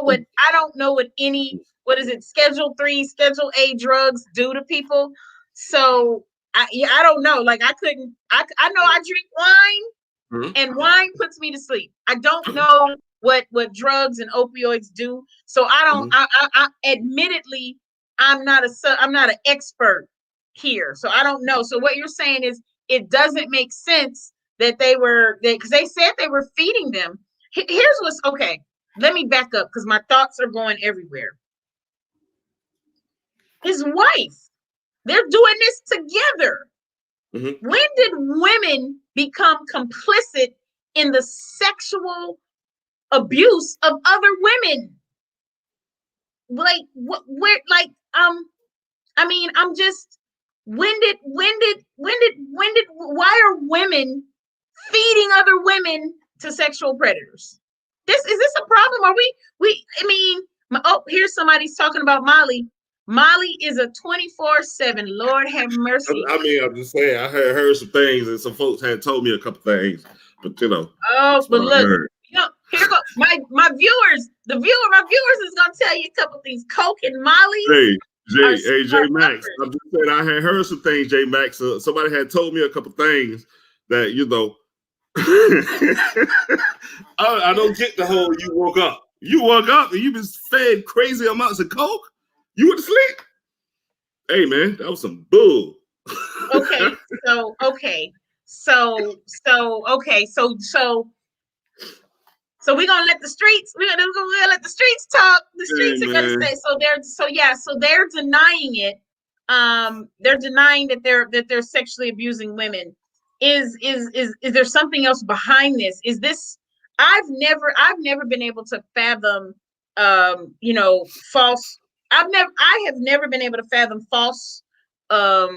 what any, what is it, Schedule 3, Schedule A drugs do to people. So I don't know. Like I know I drink wine, and wine puts me to sleep. I don't know what drugs and opioids do. So I don't. I admittedly, I'm not an expert here. So I don't know. So what you're saying is it doesn't make sense that because they said they were feeding them. Here's what's okay. Let me back up because my thoughts are going everywhere. His wife, they're doing this together. When did women become complicit in the sexual abuse of other women? Like what? Where? Like I mean, I'm just. When did? Why are women feeding other women to sexual predators? Is this a problem? Are we? I mean, here's somebody's talking about Molly. Molly is a 24/7. Lord have mercy. I mean, I'm just saying. I heard some things, and some folks had told me a couple things, but you know. Oh, but look, here go my viewers. My viewers is gonna tell you a couple things. Coke and Molly. Hey, J Max. I'm just saying. I had heard some things, J Max. Somebody had told me a couple things that I don't get the whole you woke up. You woke up and you been fed crazy amounts of coke. You went to sleep. Hey man, that was some bull. Okay, so we're gonna let the streets. We're gonna let the streets talk. The streets are gonna say so. They're denying it. They're denying that they're sexually abusing women. Is there something else behind this? Is this? I've never been able to fathom. False. I have never been able to fathom false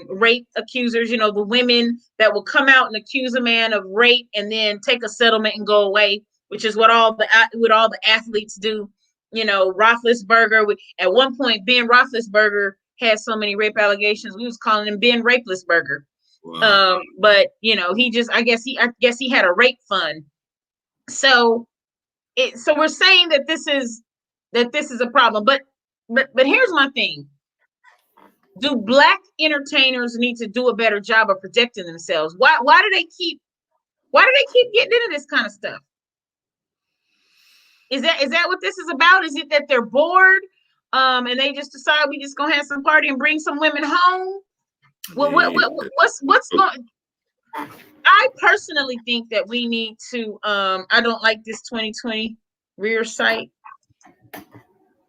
rape accusers. The women that will come out and accuse a man of rape and then take a settlement and go away, which is what all the athletes do. Roethlisberger. At one point, Ben Roethlisberger had so many rape allegations. We was calling him Ben Rapelessberger. Wow. But I guess he had a rape fund. So we're saying that this is a problem. But here's my thing. Do Black entertainers need to do a better job of protecting themselves? Why do they keep getting into this kind of stuff? Is that what this is about? Is it that they're bored and they just decide we just gonna have some party and bring some women home? What's going? I personally think that we need to. I don't like this 2020 rear sight.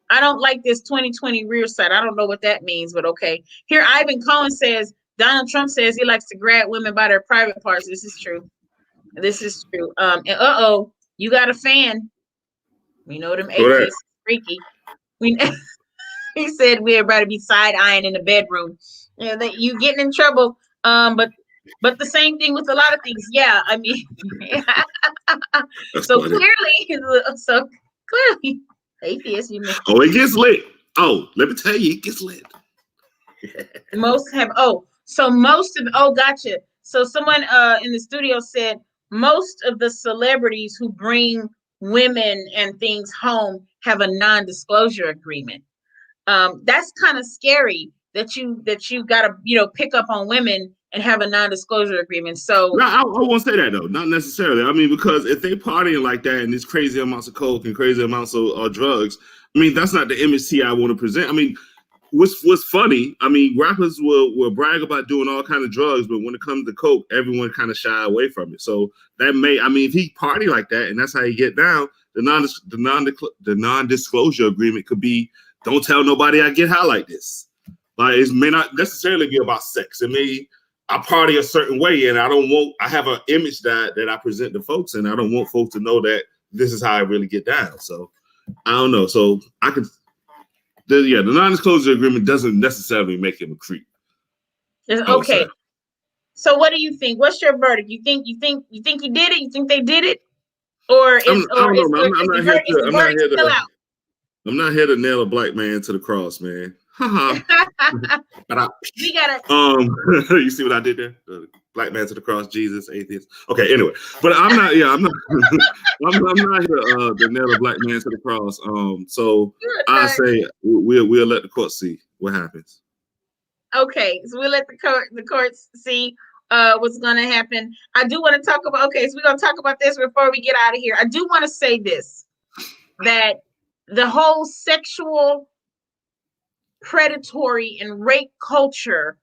I don't like this 2020 rear sight. I don't know what that means, but okay. Here, Ivan Cohen says Donald Trump says he likes to grab women by their private parts. This is true. And you got a fan. We know them atheists freaky. He said we everybody be side eyeing in the bedroom. You getting in trouble. But the same thing with a lot of things. Yeah, I mean, so clearly, atheists. It gets lit. Oh, let me tell you, it gets lit. Gotcha. So someone in the studio said most of the celebrities who bring women and things home have a non-disclosure agreement. That's kind of scary that you got to pick up on women and have a non-disclosure agreement. So no, I won't say that though, not necessarily. I mean, because if they partying like that and these crazy amounts of coke and crazy amounts of drugs, I mean, that's not the image I want to present. I mean, what's funny? I mean, rappers will brag about doing all kind of drugs, but when it comes to coke, everyone kind of shy away from it. So that if he party like that and that's how he get down, the non-disclosure agreement could be, don't tell nobody I get high like this. Like it may not necessarily be about sex. It may I party a certain way, and I have an image that I present to folks, and I don't want folks to know that this is how I really get down. So I don't know. So the non-disclosure agreement doesn't necessarily make him a creep. Okay. So what do you think? What's your verdict? You think he did it? You think they did it? Or I don't know, man. I'm not here to. the verdict still out? I'm not here to nail a black man to the cross, man. We gotta. You see what I did there? Black man to the cross, Jesus, atheist. Okay, anyway, but I'm not. Yeah, I'm not. I'm not here to nail a black man to the cross. So I say we'll let the court see what happens. Okay, so we'll let the courts see what's going to happen. I do want to talk about. Okay, so we're going to talk about this before we get out of here. I do want to say this, that the whole sexual, predatory, and rape culture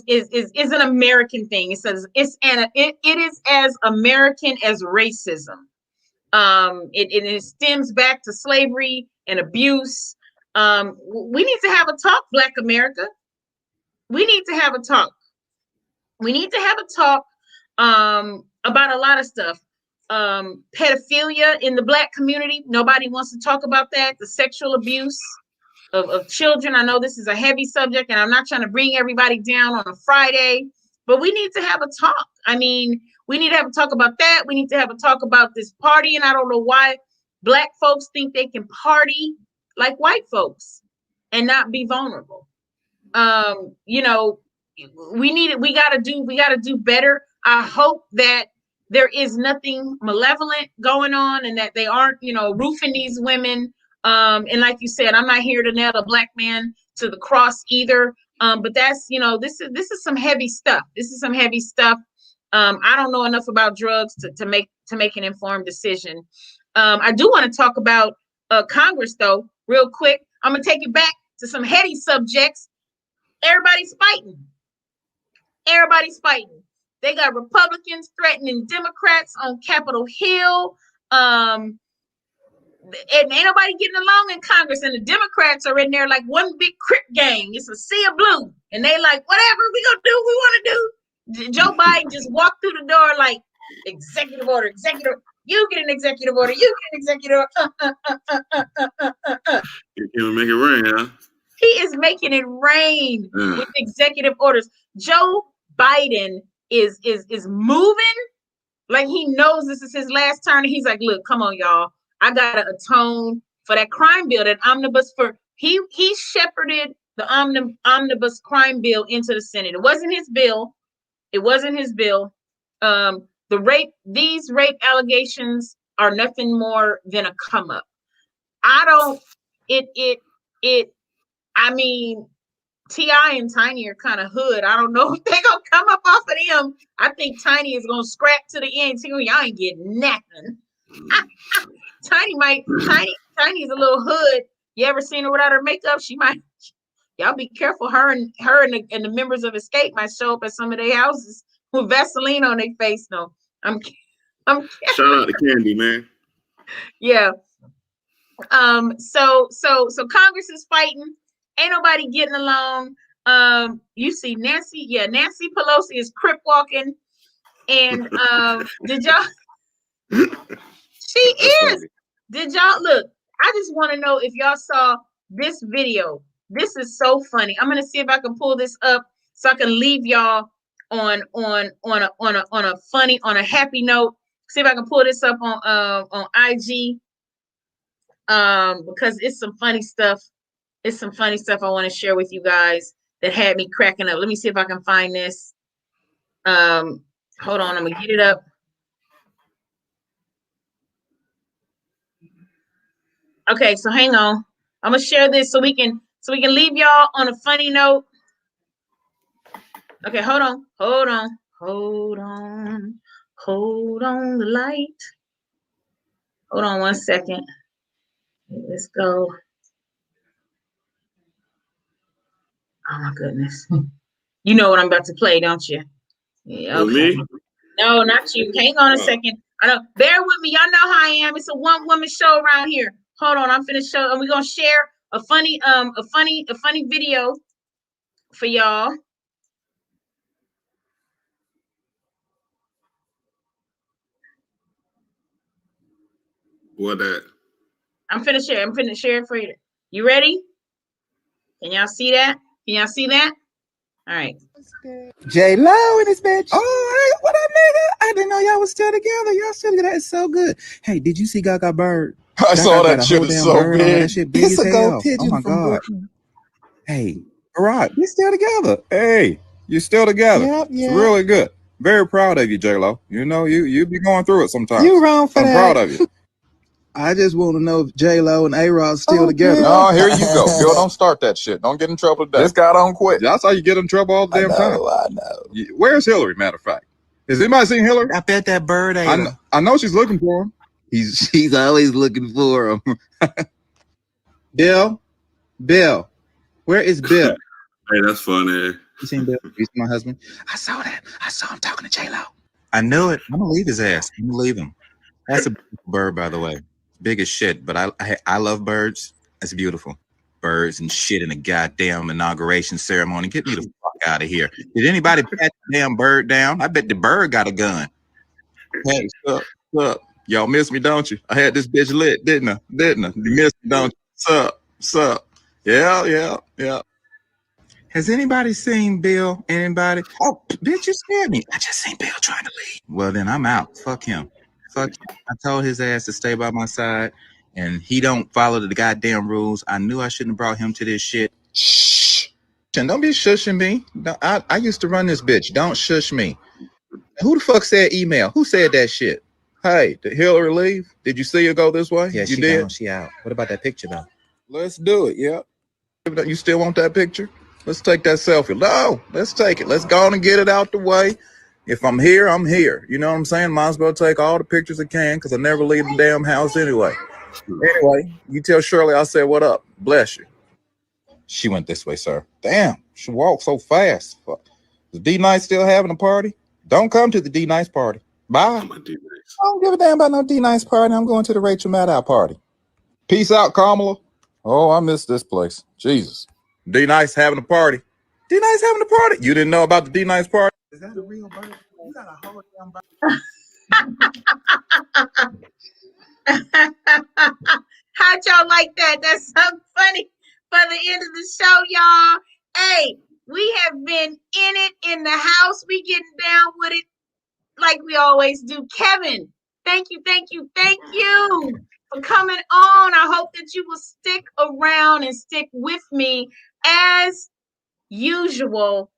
is an American thing. It says it is as American as racism. It stems back to slavery and abuse. We need to have a talk, Black America. We need to have a talk. We need to have a talk about a lot of stuff. Pedophilia in the Black community. Nobody wants to talk about that. The sexual abuse of children. I know this is a heavy subject, and I'm not trying to bring everybody down on a Friday, but we need to have a talk. I mean, we need to have a talk about that. We need to have a talk about this party, and I don't know why Black folks think they can party like white folks and not be vulnerable. You know, we got to do better. I hope that there is nothing malevolent going on and that they aren't, roofing these women. And like you said, I'm not here to nail a black man to the cross either. But that's, this is some heavy stuff. This is some heavy stuff. I don't know enough about drugs to make an informed decision. I do want to talk about Congress though, real quick. I'm gonna take it back to some heady subjects. Everybody's fighting. Everybody's fighting. They got Republicans threatening Democrats on Capitol Hill. And ain't nobody getting along in Congress, and the Democrats are in there like one big crip gang. It's a sea of blue, and they like, whatever we gonna do, we want to do. Joe Biden just walked through the door like, executive order, executive. You get an executive order. You get an executive order. He'll make it rain, huh? He is making it rain with executive orders. Joe Biden is moving like he knows this is his last turn. And he's like, look, come on, y'all. I gotta atone for that crime bill, that omnibus. He shepherded the omnibus crime bill into the Senate. It wasn't his bill. These rape allegations are nothing more than a come up. I mean, T.I. and Tiny are kind of hood. I don't know if they're gonna come up off of them. I think Tiny is gonna scrap to the end. Y'all ain't getting nothing. Tiny's a little hood. You ever seen her without her makeup? She might. Y'all be careful. Her and the members of Escape might show up at some of their houses with Vaseline on their face. No, I'm shout out to Candy, man. Yeah. So Congress is fighting. Ain't nobody getting along. You see Nancy Pelosi is crip walking, and did y'all? She is. Funny. Did y'all look? I just want to know if y'all saw this video. This is so funny. I'm gonna see if I can pull this up so I can leave y'all on a happy note. See if I can pull this up on IG. Because it's some funny stuff. It's some funny stuff I want to share with you guys that had me cracking up. Let me see if I can find this. Hold on, I'm gonna get it up. Okay, so hang on. I'm gonna share this so we can leave y'all on a funny note. Okay, hold on the light. Hold on 1 second. Let's go. Oh my goodness. You know what I'm about to play, don't you? Yeah, okay. Me? No, not you. Hang on a second. I know. Bear with me. Y'all know how I am. It's a one-woman show around here. Hold on, I'm finna show, and we're gonna share a funny video for y'all. What that? I'm finna share it for you. You ready? Can y'all see that? All right. J-Lo and his bitch. Oh, hey, what up, nigga? I didn't know y'all was still together. Y'all still together. It's so good. Hey, did you see Gaga bird? I saw that shit. It's So big. That shit big It's as a hell. gold pigeon Oh my from god. Brooklyn. Hey, Barack, we still together. Hey, you still together. Yep. It's really good. Very proud of you, J-Lo. You know, you be going through it sometimes. You wrong for I'm that. proud of you. I just want to know if J-Lo and A-Rod still together. Oh, here you go. Bill, don't start that shit. Don't get in trouble today. This guy don't quit. That's how you get in trouble all the damn time. I know. Where's Hillary, matter of fact? Has anybody seen Hillary? I bet that bird ate her. I know she's looking for him. She's always looking for him. Bill, where is Bill? Hey, that's funny. You seen Bill? You see my husband? I saw that. I saw him talking to J-Lo. I knew it. I'm gonna leave his ass. I'm gonna leave him. That's a beautiful bird, by the way. Big as shit, but I love birds. It's beautiful. Birds and shit in a goddamn inauguration ceremony. Get me the fuck out of here. Did anybody pat the damn bird down? I bet the bird got a gun. Hey, what's up? Y'all miss me, don't you? I had this bitch lit, didn't I? You missed me, don't you? What's up? Yeah. Has anybody seen Bill? Anybody? Oh, bitch, you scared me. I just seen Bill trying to leave. Well, then I'm out. Fuck him. I told his ass to stay by my side, and he don't follow the goddamn rules. I knew I shouldn't have brought him to this shit. Shh. And don't be shushing me. I used to run this bitch. Don't shush me. Who the fuck said email? Who said that shit? Hey, did Hillary leave? Did you see her go this way? Yeah, you she did? gone. She out. What about that picture, though? Let's do it, yeah. You still want that picture? Let's take that selfie. No, let's take it. Let's go on and get it out the way. If I'm here, I'm here. You know what I'm saying? Might as well take all the pictures I can because I never leave the damn house anyway. Anyway, you tell Shirley I said what up. Bless you. She went this way, sir. Damn, she walked so fast. Fuck. Is D-Nice still having a party? Don't come to the D-Nice party. Bye. I don't give a damn about no D-Nice party. I'm going to the Rachel Maddow party. Peace out, Kamala. Oh, I miss this place. Jesus. D-Nice having a party. D-Nice having a party. You didn't know about the D-Nice party? Is that a real bird? You got a whole damn bird. How'd y'all like that? That's so funny for the end of the show, y'all. Hey, we have been in it in the house. We getting down with it like we always do. Kevin, thank you for coming on. I hope that you will stick around and stick with me as usual.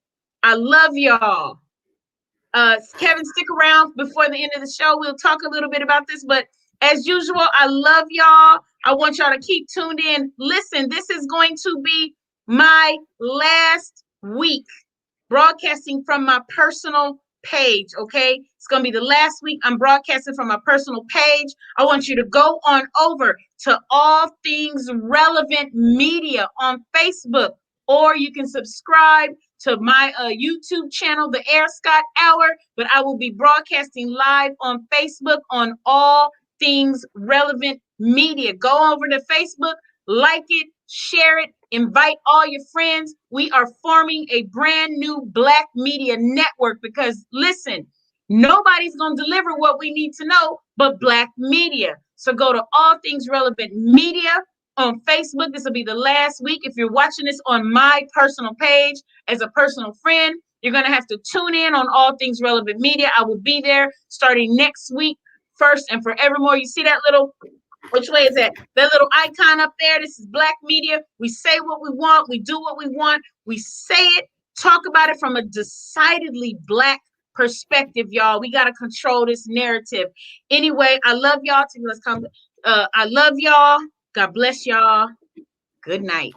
I love y'all. Kevin, stick around before the end of the show. We'll talk a little bit about this, but as usual, I love y'all. I want y'all to keep tuned in. Listen, this is going to be my last week broadcasting from my personal page, okay? It's going to be the last week I'm broadcasting from my personal page. I want you to go on over to All Things Relevant Media on Facebook, or you can subscribe to my YouTube channel, The Air Scott Hour, but I will be broadcasting live on Facebook on All Things Relevant Media. Go over to Facebook, like it, share it, invite all your friends. We are forming a brand new Black media network because, listen, nobody's going to deliver what we need to know but Black media. So go to All Things Relevant Media on Facebook. This will be the last week. If you're watching this on my personal page as a personal friend, you're going to have to tune in on All Things Relevant Media. I will be there starting next week, first and forevermore. You see that little, which way is that? That little icon up there. This is Black media. We say what we want. We do what we want. We say it, talk about it from a decidedly Black perspective, y'all. We got to control this narrative. Anyway, I love y'all. I love y'all. God bless y'all. Good night.